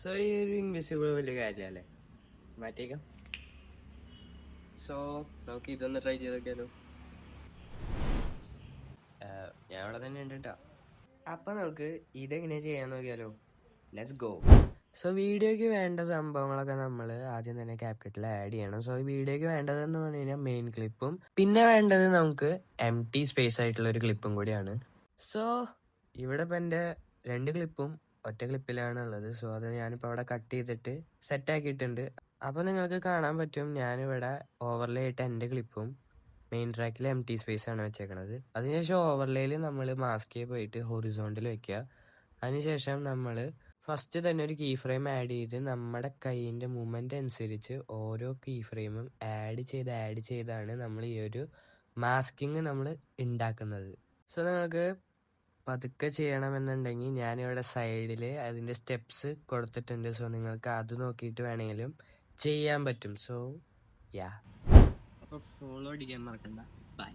So ഈ ഒരു invisible വലിയ കാര്യമല്ലേ, മാറ്റിയേക്കാം. സോ നമുക്ക് ഇതൊന്ന് ട്രൈ ചെയ്ത് നോക്കിയാലോ. ഞാൻ അവിടെ തന്നെ ഉണ്ട് കേട്ടോ. അപ്പം നമുക്ക് ഇതെങ്ങനെ ചെയ്യാൻ നോക്കിയാലോ. Let's go. സോ വീഡിയോയ്ക്ക് വേണ്ട സംഭവങ്ങളൊക്കെ നമ്മൾ ആദ്യം തന്നെ CapCutൽ ആഡ് ചെയ്യണം. സോ ഈ വീഡിയോയ്ക്ക് വേണ്ടതെന്ന് പറഞ്ഞു കഴിഞ്ഞാൽ മെയിൻ ക്ലിപ്പും പിന്നെ വേണ്ടത് നമുക്ക് എംപ്റ്റി സ്പേസ് ആയിട്ടുള്ള ഒരു ക്ലിപ്പും കൂടിയാണ്. സോ ഇവിടെ ഇപ്പം എൻ്റെ 2 ക്ലിപ്പും ഒറ്റ ക്ലിപ്പിലാണ് ഉള്ളത്. സോ അത് ഞാനിപ്പോൾ അവിടെ കട്ട് ചെയ്തിട്ട് സെറ്റ് ആക്കിയിട്ടുണ്ട്. അപ്പോൾ നിങ്ങൾക്ക് കാണാൻ പറ്റും ഞാനിവിടെ ഓവർലേ ആയിട്ട് എൻ്റെ ക്ലിപ്പും മെയിൻ ട്രാക്കിൽ എംപ്റ്റി സ്പേസ് ആണ് വെച്ചേക്കണത്. അതിനുശേഷം ഓവർലേയിൽ നമ്മൾ മാസ്കിൽ പോയിട്ട് ഹൊറിസോണ്ടിൽ വെക്കുക. അതിനുശേഷം നമ്മൾ ഫസ്റ്റ് തന്നെ ഒരു കീ ഫ്രെയിം ആഡ് ചെയ്ത് നമ്മുടെ കൈയിൻ്റെ മൂവ്മെൻ്റ് അനുസരിച്ച് ഓരോ കീ ഫ്രെയിമും ആഡ് ചെയ്താണ് നമ്മൾ ഈ ഒരു മാസ്കിങ് നമ്മൾ ഉണ്ടാക്കുന്നത്. സോ നിങ്ങൾക്ക് പതുക്കെ ചെയ്യണമെന്നുണ്ടെങ്കിൽ ഞാനിവിടെ സൈഡിൽ അതിൻ്റെ സ്റ്റെപ്സ് കൊടുത്തിട്ടുണ്ട്. സോ നിങ്ങൾക്ക് അത് നോക്കിയിട്ട് വേണമെങ്കിലും ചെയ്യാൻ പറ്റും. സോ യാ, അപ്പോൾ ഫോളോ അടിക്കാൻ മറക്കണ്ട. ബൈ.